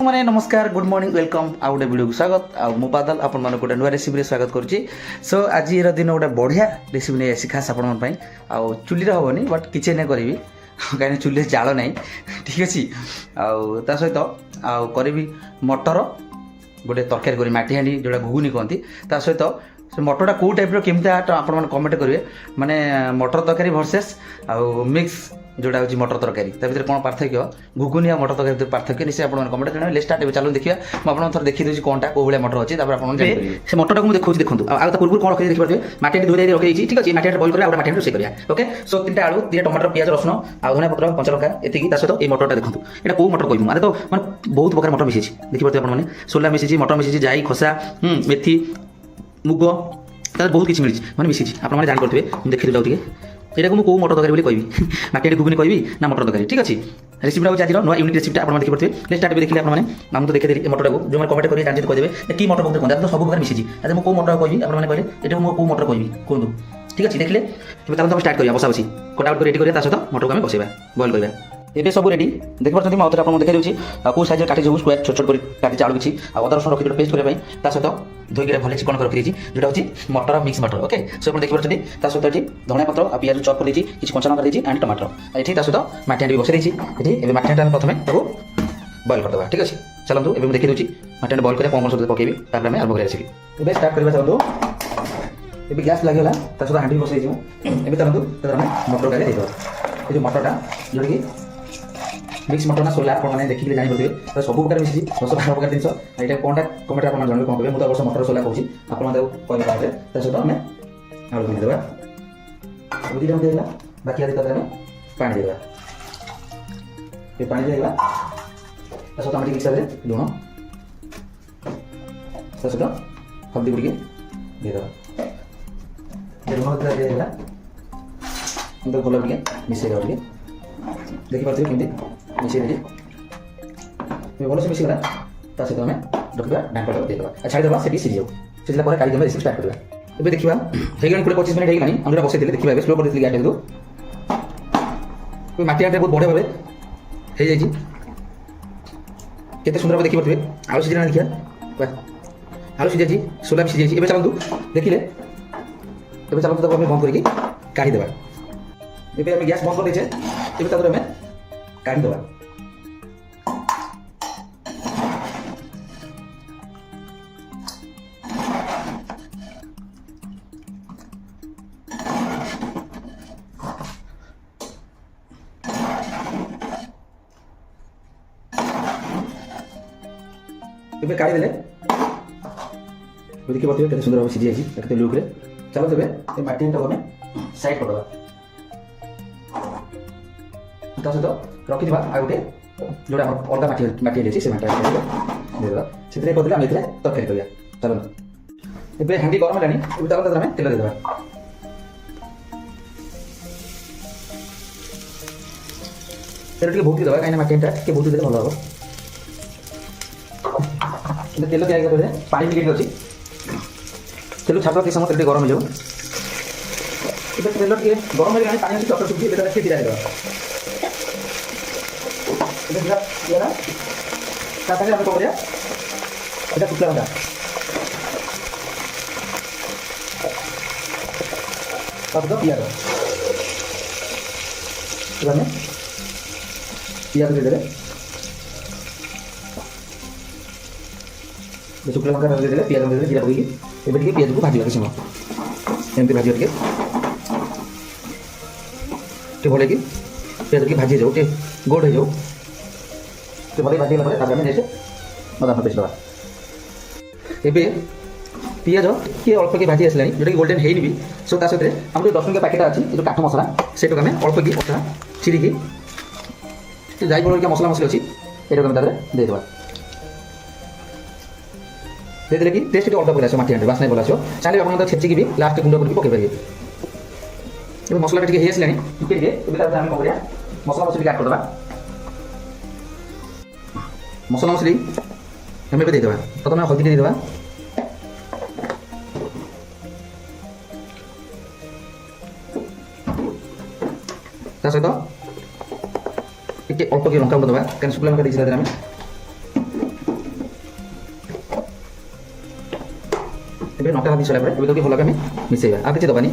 मैंने नमस्कार good morning welcome आउ गोटे वीडियो को स्वागत आउ मु बादल आपण मान गोटे नुआ रेसिपी स्वागत करुच्ची। सो आज दिन गोटे बढ़िया रेसिपी नहीं आसी खास आपण आउ चुली हेनी बट किसी नहीं करी कहीं चुली जाल ना ठीक अच्छे आउ सहित आउ करी मटर गोटे तरकारी करी माटी हांडी जोड़ा घुगुनी कहती सहित से मटरटा कौ टाइप केमती आप कमेंट करेंगे माने मटर तरकारी भर्सेस आउ मिक्स जोड़ा हूँ मटर तरकारी भर कौन पार्थक्य घुगुनी और मटर तरकारी पार्थक्य निश्चय आप कमेंट करेंगे लेट स्टार्ट चलो देखिए मुझे थोड़ा देखी दूसरी कौन कौ भाई मटर अच्छी से मटर को देखो देखो आगे पूर्व कौन रखी देखिए माटी धोई रखी ठीक अच्छे माटी बॉल कर माटी रोसे करा ओके सो 3टा आलू 2टा टमाटर पियाज रसुण आ धनिया पत्र कंचा लंका एतिकी सहित ये मटरटा देखो यहाँ कौ मटर कहूँ मैंने तो मैंने बहुत प्रकार मटर मिसी देखिए आपने सोला मिसी मटर मिसी जाई खसा मेथी मुग बहुत किसी मिली मैंने मिसी आपने जापे देखी जाऊँ यहाँ को कौ मटर तरकारी कहि माटी घुगुनी कहि ना मटर तरकारी ठीक अच्छे रेसिपीटा हूँ आज नुआ यूनिक रेसिपीटा आप देखिए लेट स्टार्ट देखिए आपने तो देखिए मटर को जो कमेंट करेंगे जानते कहे कि मटर बहुत कहते तो सब प्रकार मिसी आज मुझे कौ मटर कहि आपने कहले ये मुझे कौ मटर कहि कहूँ ठीक अच्छे देखिए तुम स्टार्ट करा बसा बसी कट आउट रेडी करा सहित मटर को आम बसैबा बॉयल करवा ये सब रेडी देख पार्टी मैं आउे आपको देखा दूसरी कौ साइज काटी जो स्क्वायर छोट छोट काटी आलू किसी अदा रसुण रखी पेस्ट करने सहित धोई भले चिकन कर रखी जोटा हूँ मटर मिक्स मटर ओके सो आप देखिए सहित ये धनिया पत्र आ पियाज चॉप कर किसी कंचा लंका देती एंड टमाटर ये सहित माटी हांडी बसई ये माटी हांडी प्रथम बॉयल करदे ठीक अच्छे चलते ये देखी दूसरी माटी हांडी बॉयल कर कौन सब पकेबी आरम्भ कर रेसिपी स्टार्ट करवा चलते ये गैस लगे सहित हांडी बसई चलते मटर गाड़ी ये जो मटरटा जोटा कि मिक्स मटर ना सोला आपने देखिए जानीपे तो सब प्रकार मिसी 10-12 प्रकार जिन यहाँ कौन कमेंट आप जानते कौन कहे मुझे वर्ष मटर सोला कहूँ आपको कहले सहित आम आलू देदेबा दुईटा देदेला बाकी आदि तरह पानी देदेबा ये पानी देदेला सहित आम हिसाब से लुण सहित हल्दी गुड़ी देदेबा लुण देदेला भल टे मिसई देखिए कमी मिसई देली भल से मिसीगला सहित आम रखा ढांकटा देदेबा छाड़ीदेवा से सीझी सीझला काढ़ी देवा रेसिपी स्टार्ट करवा ए देखा हो 20-25 मिनट होगा हम जो बसई देखिए स्लो कर गैस देखो माटी हांडी बहुत बढ़िया भाव हो केते सुंदर भाव देखिए आलू सीझा देखिए आलू सीझी सोला भी सीझी चलतु देखिले चलतु आम बंद करके काढ़ीदेवा ये आम गैस बंद कर देचे आम काढ़ीदेवा काढ़ी देले देखिए पार्थे सुंदर भाव सीझी जाए लुक्रे चलो तेज माटी हांडी को साइड करदे सहित रखी आ गए जोड़ा अलग माटी हांडी से माटी देदेबा से करदे आम तरकारी करवा चलो ये हांडी गरम है चलो आम तेल देदेबा तेल बहुत देवा कहीं माटी हांडी बहुत देते भल हम तेल तैयारी कर पानी भी अच्छी तेल छाप कि समय तेल गरम हो तेल टे गरम हो पानी चटर सुखी जीरा देवा जीरा साथ आम कौन यहाँ शुक्ला लंका पियाज पियाज देदेले शुक्ला लंका देदेले पियाज देदेले जीरा पकईकि एबे टिके पियाज को भाजी किसी समय एमती भाजी टे भले कि पियाज की भाजी जाऊ टे गोल्ड हो जाऊ तो भले भाजी गला आम नेक्स्ट बादाम पेस्ट दवा एबे पियाज टे अल्प कि भाजी आसला जोटा कि गोल्डन है भी सो सहित आम जो 10 टंका पैकेट अच्छी जो काठ मसला से आम अल्प कि मसला चिरिकी जाई पड़ा मसला मसली अच्छी ये देदेबा देदेले कि टेस्ट अलग पड़े माटी हांडी बास्ना भल आसो चाहिए आप छेचिकी भी लास्ट गुंड करके पकई पारे मसला टे हो आसला आम कौन मसला मसली काट करदे मसला मसली आम ए देदेबा प्रथम हल्दी देदेबा सहित टे अल्प कि लंका गुंड देवा कहीं शुक्ला लंका देखें आम ଭାଜି ସାରିଲା ପରେ ଏବେ ତାକୁ ଭଲ ଭାବେ ଆମେ ମିଶାଇବା ଆଉ କିଛି ଦେବାନି।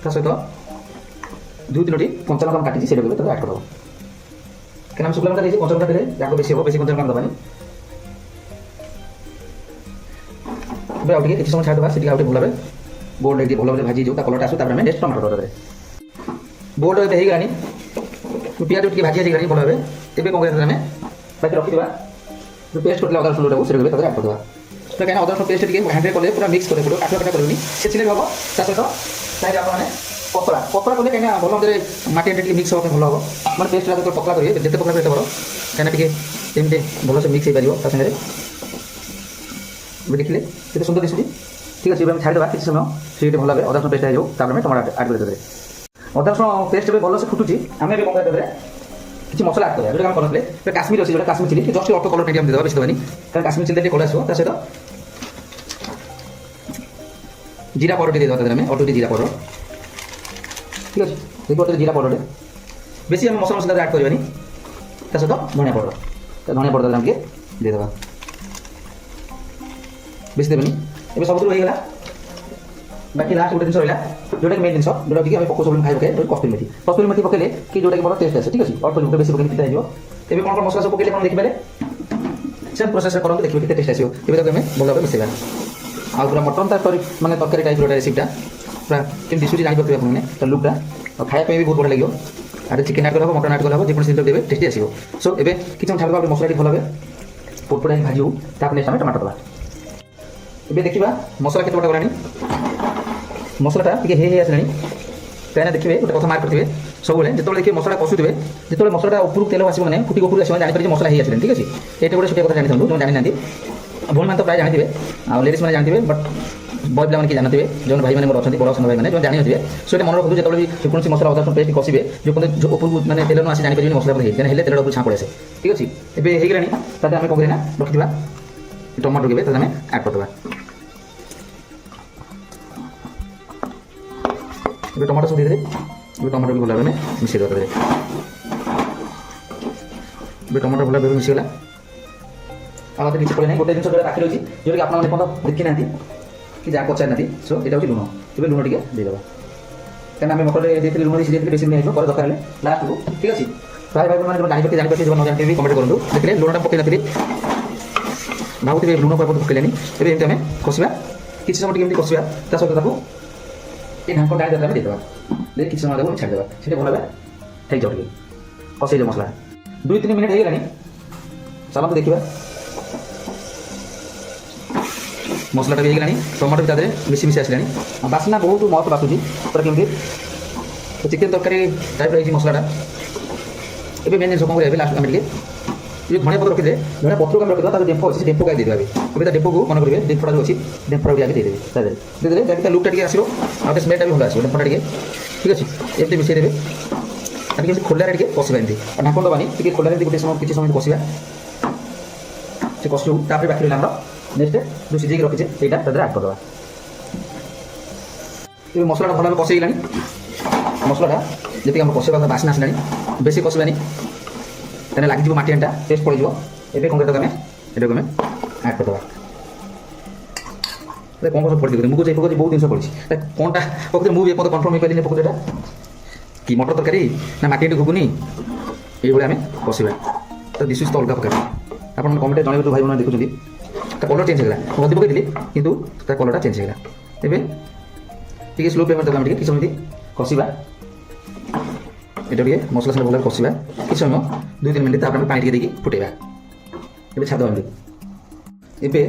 ତା ସହିତ 2-3ଟି କଞ୍ଚା ଲଙ୍କା କାଟିଛି ସେଇଟାକୁ ତାକୁ ଆଡ଼୍ କରିଦେବ। କାହିଁକିନା ଆମେ ଶୁଖିଲା ଲଙ୍କା ଦେଇଛି, କଞ୍ଚା ଲଙ୍କା ଦେଲେ ରାଗ ବେଶୀ ହେବ, ବେଶୀ କଞ୍ଚା ଲଙ୍କା ଦେବାନି। ଏବେ ଆଉ ଟିକେ କିଛି ସମୟ ଛାଡ଼ିଦେବା, ସେଠି ଆଉ ଟିକେ ଭଲ ଭାବେ ବୋଲ୍ଡ ଟିକେ ଭଲ ଭାବେ ଭାଜି ଯିବ, ତା କଲରଟା ଆସିବ। ତାପରେ ଆମେ ନେକ୍ସଟ ଟମାଟୋ ଦେବେ। ବୋଲ୍ଡ ଏବେ ହେଇଗଲାଣି, ପିଆଜ ଟିକେ ଭାଜି ହେଇଗଲାଣି ଭଲ ଭାବେ। ଏବେ କ'ଣ କରିବା ଆମେ ବାକି ରଖିଥିବା ପେଷ୍ଟ କରିଥିଲା ଅଦା ରସୁଣଟାକୁ ସେଟା ତାପରେ ଆଡ଼୍ କରିଦେବା। କାହିଁକିନା ଅଦା ରସୁଣ ପେଷ୍ଟ ଟିକେ ହ୍ୟାଣ୍ଡରେ କଲେ ପୁରା ମିକ୍ସ କରିବାକୁ ପଡ଼ିବ, କାଟିବା କରିବନି, ସେ ଚିଲି ହେବ। ତା ସହିତ ତାହିଁରେ ଆପଣମାନେ ପତଳା କଲେ କାହିଁକିନା ଭଲ ଭାବରେ ମାଟି ହାଣ୍ଡି ଟିକେ ମିକ୍ସ ହେବା ପାଇଁ ଭଲ ହେବ। ମାନେ ପେଷ୍ଟଟା ଯେତେବେଳେ ପତଳା କରିବେ, ଯେତେ ପତଳା ଏତେ ବଡ଼, କାହିଁକିନା ଟିକେ ଏମିତି ଭଲସେ ମିକ୍ସ ହେଇପାରିବ ତା ସାଙ୍ଗରେ। ଏବେ ଦେଖିଲେ କେତେ ସୁନ୍ଦର ଦିଶୁଛି। ঠিক আছে, ଏବେ ଆମେ ଛାଡ଼ିଦେବା କିଛି ସମୟ, ସେଇଠି ଭଲ ଭାବେ ଅଦା ରସୁଣ ପେଷ୍ଟ ହେଇଯିବ। ତାପରେ ଆମେ ଟମାଟୋ ଆଡ଼୍ କରିଦେବେ। ଅଦା ରସୁଣ ପେଷ୍ଟ ଏବେ ଭଲସେ ଫୁଟୁଛି, ଆମେ ଏବେ କ'ଣ କରିବା କିଛି ମସଲା ଆଡ଼୍ କରିବା। ଯେଉଁଟା ଆମେ କରିଥିଲେ ଏବେ କାଶ୍ମୀର ଅଛି, ଯେଉଁଟା କାଶ୍ମୀର ଚିଲି, ଜଷ୍ଟ ଅଳ୍ପ କଲର୍ ଟିକେ ଆମେ ଦେବା, ବେଶୀ ଦେବାନି, କାରଣ କାଶ୍ମୀର ଚିଲି ଟିକେ କଲର୍ ଆସିବ। ତା ସହିତ ଜିରା ପାଉଡ଼ର ଟିକେ ଦେଇଦେବା, ତାଦେହରେ ଆମେ ଅଳ୍ପ ଟିକେ ଜିରା ପାଉଡ଼ର। ঠিক আছে, দেখি অর্থে জিরা পাউডার বেশি আমি মশলা মশলা আড করবানি। তা সହିତ ধনিয়া পাউডার আমি ଟିକେ ଦେଇଦେବା, বেশি দেবেনি। ଏବେ ସବୁଥିରୁ ହେଇଗଲା। ବାକି ଲାଷ୍ଟ ଗୋଟେ ଜିନିଷ ରହିଲା, ଯେଉଁଟାକି ମେନ୍ ଜିନିଷ, ଯେଉଁଟାକି ଆମେ ପକାଉ ସବୁଦିନ ଖାଇବା କସ୍ତୁରୀ ମେଥି ପକାଇଲେ କି ଯେଉଁଟାକି ଭଲ ଟେଷ୍ଟ ଆସେ। ଠିକ୍ ଅଛି, ଅଳ୍ପ ଗୋଟେ ବେଶୀ ପକାଇଲେ ପିତା ହେଇଯିବ। ଏବେ କ'ଣ ମସଲା ସବୁ ପକାଇଲେ କ'ଣ ଦେଖିପାରିଲେ, ସେମ୍ ପ୍ରୋସେସ୍ରେ କରନ୍ତୁ, ଦେଖିବେ କେତେ ଟେଷ୍ଟ ଆସିବ। ଏବେ ତାକୁ ଆମେ ଭଲ ଭାବେ ମିଶାଇବା। ଆଉ ପୁରା ମଟନ୍ ତରକାରୀ ମାନେ ତରକାରୀ ଟାଇପ୍ର ରେସିପିଟା ପୁରା କେମିତି ଦିଶୁଛି ଜାଣିପାରୁଥିବେ ଆପଣମାନେ, ତା ଲୁକ୍ଟା। ଆଉ ଖାଇବା ପାଇଁ ବି ବହୁତ ବଢ଼ିଆ ଲାଗିବ। ଆରେ ଚିକେନ୍ ଆଡ଼୍ କରାହେବ, ମଟନ୍ ଆଡ଼୍ କରାହେବ, ଯେକୌଣସି ଜିନିଷ ଦେବେ ଟେଷ୍ଟି ଆସିବ। ସୋ ଏବେ କିଛି ସମୟ ଛାଡ଼ିଦେବା, ମସଲାଟି ଭଲ ଭାବେ ପୋଡ଼ପୋଡ଼ା ହେଇକି ଭାଜିବୁ। ତାପରେ ନେକ୍ସଟ ଆମେ ଟମାଟୋ ଦେବା। ଏବେ ଦେଖିବା ମସଲା କେତେ ବଡ଼ ଗଲାଣି। ମସଲାଟା ଟିକେ ହେଇ ଆସିଲାଣି। କାହିଁକିନା ଦେଖିବେ ଗୋଟେ କଥା ମାର୍କ କରିଥିବେ ସବୁବେଳେ, ଯେତେବେଳେ ଦେଖିବେ ମସଲା କଷୁଥିବେ, ଯେତେବେଳେ ମସଲାଟା ଉପରକୁ ତେଲ ଆସିବ ମାନେ ଫୁଟି ଉପରକୁ ଆସିବ, ଜାଣିପାରିବେ ମସଲା ହେଇ ଆସିଲାଣି। ଠିକ୍ ଅଛି, ଏଇଟା ଗୋଟେ ଛୋଟିଆ କଥା ଜାଣିଥାନ୍ତୁ, ଯେଉଁ ଜାଣିନାହାନ୍ତି। ଭଉଣୀମାନେ ତ ପ୍ରାୟ ଜାଣିଥିବେ, ଆଉ ଲେଡ଼ିଜ୍ ମାନେ ଜାଣିଥିବେ, ବଟ୍ ବୟ ପିଲାମାନେ କି ଜାଣିଥିବେ, ଯେଉଁ ଭାଇମାନେ ମୋର ଅଛନ୍ତି, ବଡ଼ ସାନ ଭାଇମାନେ ଯେଉଁ ଜାଣିନଥିବେ, ସେଇଟା ମନେ ରଖନ୍ତୁ। ଯେତେବେଳେ ବି ଯେକୌଣସି ମସଲା ଅଦା ରସୁଣ ପେଷ୍ଟ କଷିବେ, ଯେକୌଣସି ଉପରକୁ ମାନେ ତେଲ ନ ଆସି ଜାଣିପାରିବେନି ମସଲା ହେଇ, କାହିଁକିନା ହେଲେ ତେଲଟା ଉପରୁ ଛାଁ ପଳେଇ ଆସେ। ଠିକ୍ ଅଛି, ଏବେ ହେଇଗଲାଣି। ତାହେଲେ ଆମେ କ'ଣ କରିବା ନା, ରଖିଥିବା ଟମାଟୋ କେବେ ତାହେଲେ ଆମେ ଆଡ଼୍ କରିଦେବା। ଏବେ ଟମାଟୋ ସବୁ ଦେଇଦେଲେ, ଏବେ ଟମାଟୋ ବି ଭଲ ଭାବେ ଆମେ ମିଶାଇ ଦେବା। ଏବେ ଟମାଟୋ ଭଲ ଭାବେ ମିଶିଗଲା। ଆଉ ମୋତେ କିଛି ପଡ଼େ ନାହିଁ। ଗୋଟେ ଜିନିଷ ଯେଉଁଟା ବାକି ରହିଛି, ଯେଉଁଟାକି ଆପଣମାନେ ଏପର୍ଯ୍ୟନ୍ତ ଦେଖିନାହାନ୍ତି କି ଯାହା ପଚାରିନାହାନ୍ତି, ସୋ ଏଇଟା ହେଉଛି ଲୁଣ। ଏବେ ଲୁଣ ଟିକେ ଦେଇଦେବା, କାହିଁକିନା ଆମେ ମଟରରେ ଦେଇଥିଲେ ଲୁଣ ଦେଇ ସିଝେଇଥିଲେ, ବେଶୀ ନେଇଯିବ, ପରେ ଦରକାର ହେଲେ ଲାଷ୍ଟକୁ। ଠିକ୍ ଅଛି, ପ୍ରାୟ ଭାଇମାନେ ଯେଉଁ ଜାଣିପାରିବେ, ଯେଉଁ ନ ଜାଣିଥିବେ କମେଣ୍ଟ କରନ୍ତୁ। ଦେଖିଲେ ଲୁଣଟା ପକାଇ ନଥିଲି, ଭାବୁଥିବେ ଲୁଣ ପକାଇଲେନି। ଏବେ ଏମିତି ଆମେ କଷିବା, କିଛି ସମୟ ଟିକେ ଏମିତି କଷିବା। ତା ସହିତ ତାକୁ ଏ ଢାଙ୍କଟା ଆମେ ଦେଇଦେବା, ଦେଇ କିଛି ସମୟ ତାକୁ ଛାଡ଼ିଦେବା। ସେଠି ଭଲ ଭାବେ ହେଇଯାଉ, ଟିକେ କଷେଇଯାଉ ମସଲା। 2-3 ମିନିଟ୍ ହେଇଗଲାଣି, ଚାଲନ୍ତୁ ଦେଖିବା। ମସଲାଟା ବି ହେଇଗଲାଣି, ଟମାଟୋ ବି ତା ଦେହରେ ମିଶି ଆସିଲାଣି। ବାସ୍ନା ବହୁତ ମସ୍ତ ବାସୁଛି, ପୁରା କେମିତି ଚିକେନ୍ ତରକାରୀ ଟାଇପ୍ର ହେଇଛି ମସଲାଟା। ଏବେ ମେନ୍ ଜିନିଷ କ'ଣ କରିବା, ଏବେ ଲାଷ୍ଟ ଆମେ ଟିକେ ये धनिया पत्र रखिदे धनिया पत्र को रखिदा तार डेम्फो अछि डेम्फो गाय देबा अबे ता डेम्फो को मन करिवे डेम्फोटा जो अछि डेम्फोटा भी आगे दे देबे ता दे देले जाके ता लुकटा टिके आसीबो आ ते स्मेलटा भी होला आसीबो डेम्फोटा टिके ठीक अछि एते मिसै देबे आ टिके खोला रे टिके पसिबा एंती आ ढाकन दबानी टिके खोला रे गुटे समय किछि समय पसिबा से कष्टू तापर बाकी रहला हमर नेक्स्ट जो सिजेक रखिछे सेटा ता दे ऐड कर दबा ये मसलाटा भल भाव कषे मसलाटा जी आम कषा बास्ना आसलानी बेसी कषानी तेना लगे माटी हांटा टेस्ट पड़ जाए कौन करते ये आम ऐड करदे कौन कौन सब पड़ी मुझे बहुत जिन पड़ी कौनटा पकड़े मुझे कन्फर्म हो पारे पकड़े कि मटर तरकारी ना माटी हांटी घुगुनी ये आम कषा तो दिशुच तो अलग प्रकार आप कमेंट जन जो भाई बहन देखुं कलर चेंज होगा गदी पकई कि कलरटा चेंज होगा एवं टी स्लो फ्लेम देवा किसी समय कषा ये मसला सारे भल कषा किसी समय 2-3 मिनट पानी टे फुटेबा ये छाद एवं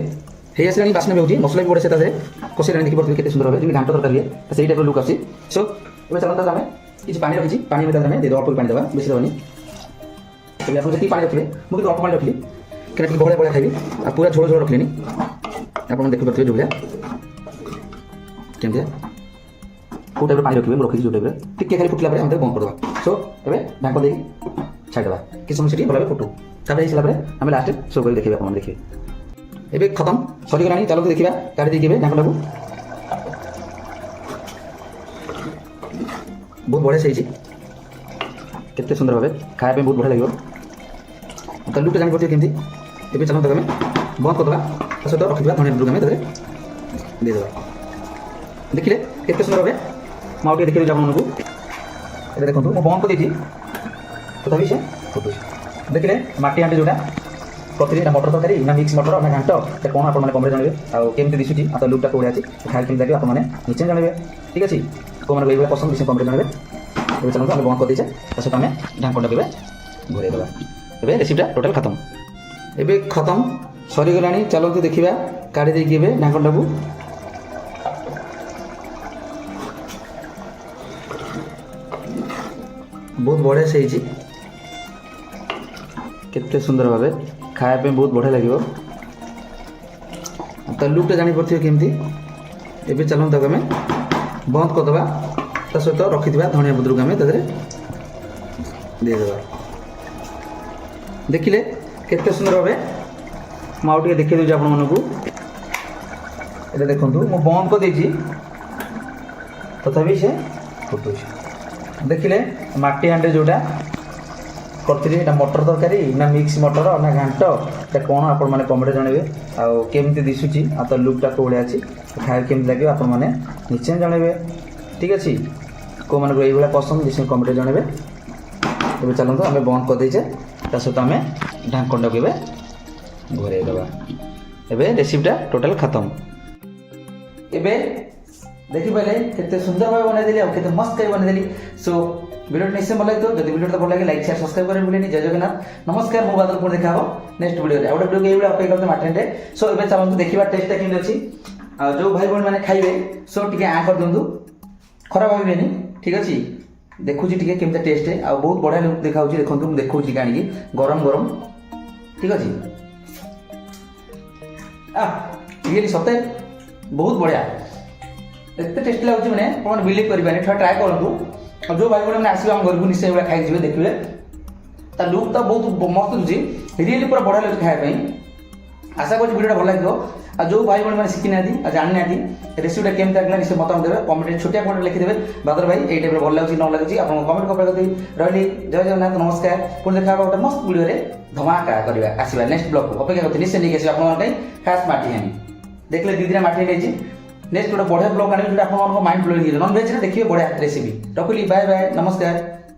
हो आसानी बास्ना भी होती मसला भी बढ़े से कषा देखी पड़ते कितने सुंदर भाई घाट तरकारी है से टाइप लुक आसी सो ये चलता आम किसी पानी रखी पानी में दे अल्प पानी देवा बेसी देवानी तभी आप जी पानी रखिए मुझे अल्प पानी रखी क्या बड़े बड़े खाइबी आ पूरा झोल झोल रखिनी आप देखिपे जो भाया केमती कौ टाइप पानी रखिए रखी जो टाइप टिके खाली फुटला बंद करदे सो ए ढाक दे छाड़देवा किसी समय से भल भाव फुटू तापर सारापर आम लास्ट शो कर देखिए आप देखिए एवं खत्म सरीगला चलते देखा काढ़ी देखिए ढाकटा को बहुत बढ़िया से केते सुंदर भाव खाया बहुत बढ़िया लगे तो लुकटा जान पड़े केमती ଏବେ ଚାଲନ୍ତୁ ଆମେ ବନ୍ଦ କରିଦେବା ତା ସହିତ ରଖିଥିବା ଧଣିଆ ପତ୍ରକୁ ଆମେ ତାଦେହରେ ଦେଇଦେବା। ଦେଖିଲେ କେତେ ସୁନ୍ଦର ଭାବେ ମୁଁ ଆଉ ଟିକେ ଦେଖେଇ ଦେଉଛି ଆପଣମାନଙ୍କୁ। এটা ଦେଖନ୍ତୁ ମୁଁ ବନ୍ଦ କରିଦେଇଛି ତଥାପି ସେ ଫୁଟୁଛି। ଦେଖିଲେ ମାଟି ହାଣ୍ଡି ଯେଉଁଟା କରିଥିଲି ଏଇଟା ମଟର ତରକାରୀ ନା ମିକ୍ସ ମଟର ନା ଘାଣ୍ଟ এটা କ'ଣ ଆପଣମାନେ କମେଣ୍ଟ ଜଣାଇବେ। ଆଉ କେମିତି ଦିଶୁଛି ଆଉ ତା ଲୁକ୍ଟା କୋଉଠି ଅଛି ଖାଇକି କେମିତି ଲାଗିବ ଆପଣମାନେ ନିଶ୍ଚୟ ଜଣାଇବେ। ଠିକ୍ ଅଛି, କେଉଁମାନଙ୍କୁ ଏଇଭଳିଆ ପସନ୍ଦ ନିଶ୍ଚୟ କମେଣ୍ଟ ଜଣାଇବେ। ଏବେ ଚାଲନ୍ତୁ ଆମେ ବନ୍ଦ କରିଦେଇଛେ ତା ସହିତ ଆମେ ଢାଙ୍କଣଟା କେବେ ଘୋରେଇ ଦେବା। ଏବେ ରେସିପିଟା ଟୋଟାଲ୍ ଖତମ। ଏବେ ଖତମ ସରିଗଲାଣି। ଚାଲନ୍ତୁ ଦେଖିବା କାଢ଼ି ଦେଇକି ଏବେ ଢାଙ୍କଣଟାକୁ। ବହୁତ ବଢ଼ିଆ ସେ ହେଇଛି, କେତେ ସୁନ୍ଦର ଭାବେ ଖାଇବା ପାଇଁ ବହୁତ ବଢ଼ିଆ ଲାଗିବ। ତା ଲୁକ୍ଟା ଜାଣିପାରୁଥିବେ କେମିତି। ଏବେ ଚାଲନ୍ତୁ ତାକୁ ଆମେ ବନ୍ଦ କରିଦେବା ତା ସହିତ ରଖିଥିବା ଧଣିଆ ପତ୍ରକୁ ଆମେ ତା ଦେହରେ ଦେଇଦେବା। ଦେଖିଲେ କେତେ ସୁନ୍ଦର ଭାବେ ମୁଁ ଆଉ ଟିକେ ଦେଖେଇ ଦେଉଛି ଆପଣମାନଙ୍କୁ। এটা ଦେଖନ୍ତୁ ମୁଁ ବନ୍ଦ କରିଦେଇଛି ତଥାପି ସେ ଫୁଟୁଛି। ଦେଖିଲେ ମାଟି ହାଣ୍ଡି ଯେଉଁଟା କରିଥିଲି ଏଇଟା ମଟର ତରକାରୀ ନା ମିକ୍ସ ମଟର ନା ଘାଣ୍ଟ এটা କ'ଣ ଆପଣମାନେ କମେଣ୍ଟରେ ଜଣାଇବେ। ଆଉ କେମିତି ଦିଶୁଛି ଆଉ ତା ଲୁକ୍ଟା କୋଉଭଳିଆ ଅଛି ଖାଇବାକୁ କେମିତି ଲାଗିବ ଆପଣମାନେ ନିଶ୍ଚୟ ଜଣାଇବେ। ଠିକ୍ ଅଛି, କେଉଁମାନଙ୍କୁ ଏଇଭଳିଆ ପସନ୍ଦ ନିଶ୍ଚୟ କମେଣ୍ଟରେ ଜଣାଇବେ। ଏବେ ଚାଲନ୍ତୁ ଆମେ ବନ୍ଦ କରିଦେଇଛେ ତା ସହିତ ଆମେ ଢାଙ୍କଣଟାକୁ ଏବେ ଘୋରେଇ ଦେବା। ଏବେ ରେସିପିଟା ଟୋଟାଲ୍ ଖତମ। ଏବେ ଦେଖିପାରିଲେ କେତେ ସୁନ୍ଦର ଭାବେ ବନେଇଦେଲି ଆଉ କେତେ ମସ୍ତ କରି ବନେଇଦେଲି। ସୋ ভিডিওটা নিশ্চয় ভালো লাগতো। যদি ভিডিওটা ভালো লাগে লাইক শেয়ার সবসক্রাইব করে ভুলেনি। জয় জগন্নাথ, নমস্কার। ମୁଁ ବାଦଲ ପୁଣି ଦେଖା ହେବ ନେକ୍ସଟ ଭିଡ଼ିଓରେ। ଆଉ ଗୋଟେ ଭିଡ଼ିଓ ଏଇଭଳିଆ ଅପେକ୍ଷା କରୁଛି ମାଟ୍ରେନରେ। ସୋ ଏବେ ଚାଲନ୍ତୁ ଦେଖିବା ଟେଷ୍ଟଟା କେମିତି ଅଛି। ଆଉ ଯେଉଁ ଭାଇ ଭଉଣୀମାନେ ଖାଇବେ ସୋ ଟିକେ ଆଁ କରିଦିଅନ୍ତୁ, ଖରାପ ଭାବିବେନି। ଠିକ୍ ଅଛି, ଦେଖୁଛି ଟିକେ କେମିତି ଟେଷ୍ଟ। ଆଉ ବହୁତ ବଢ଼ିଆ ଦେଖାଉଛି। ଦେଖନ୍ତୁ ମୁଁ ଦେଖାଉଛି ଟିକେ ଆଣିକି ଗରମ ଗରମ। ଠିକ୍ ଅଛି, ରିଏଲି ସତେ ବହୁତ ବଢ଼ିଆ, ଏତେ ଟେଷ୍ଟି ଲାଗୁଛି ମାନେ ଆପଣ ବିଲିଭ୍ କରିପାରିବେନି। ଥରେ ଟ୍ରାଏ କରନ୍ତୁ। ଆଉ ଯେଉଁ ଭାଇ ଭଉଣୀମାନେ ଆସିବେ ଆମ ଘରକୁ ନିଶ୍ଚୟ ଏଇଭଳିଆ ଖାଇକି ଯିବେ, ଦେଖିବେ ତା ଲୁକ୍ ତ ବହୁତ ମସ୍ତ ହେଉଛି। ରିଏଲି ପୁରା ବଢ଼ିଆ ଲାଗୁଛି ଖାଇବା ପାଇଁ। ଆଶା କରୁଛି ଭିଡ଼ିଓଟା ଭଲ ଲାଗିବ। ଆଉ ଯେଉଁ ଭାଇ ଭଉଣୀମାନେ ଶିଖିନାହାନ୍ତି ଆଉ ଜାଣିନାହାନ୍ତି ରେସିପିଟା କେମିତି ଲାଗିଲା ନିଶ୍ଚୟ ମତାମତ ଦେବେ। କମେଣ୍ଟରେ ଛୋଟିଆ କମେଣ୍ଟ ଲେଖିଦେବେ ବାଦଲ ଭାଇ ଏଇ ଟାଇପ୍ର ଭଲ ଲାଗୁଛି ନ ଲାଗୁଛି ଆପଣଙ୍କ କମେଣ୍ଟ କରିବା କଥା। ରହିଲି, ଜୟ ଜଗନ୍ନାଥ, ନମସ୍କାର। ପୁଣି ଦେଖା ହେବ ଗୋଟେ ମସ୍ତ ଭିଡ଼ିଓରେ। ଧମାକା କରିବା ଆସିବା ନେକ୍ସଟ ବ୍ଲଗକୁ ଅପେକ୍ଷା କରୁଛି। ନିଶ୍ଚୟ ନେଇକି ଆସିବା ଆପଣଙ୍କ ପାଇଁ ଖାସ୍ ମାଟି ହାଣ୍ଡି। ଦେଖିଲେ ଦିଦିରା ମାଟି ହାଣ୍ଡି ହେଇଛି। ନେକ୍ସଟ ଗୋଟେ ବଢ଼ିଆ ବ୍ଲଗ ଆଣିବି ଯେଉଁଟା ଆପଣଙ୍କ ମାଇଣ୍ଡ ବ୍ଲୋଇଂ ହେଇଯିବ। ନନଭେଜରେ ଦେଖିବେ ବଢ଼ିଆ ରେସିପି। ରଖିଲି, ବାଏ ବାଏ, ନମସ୍କାର।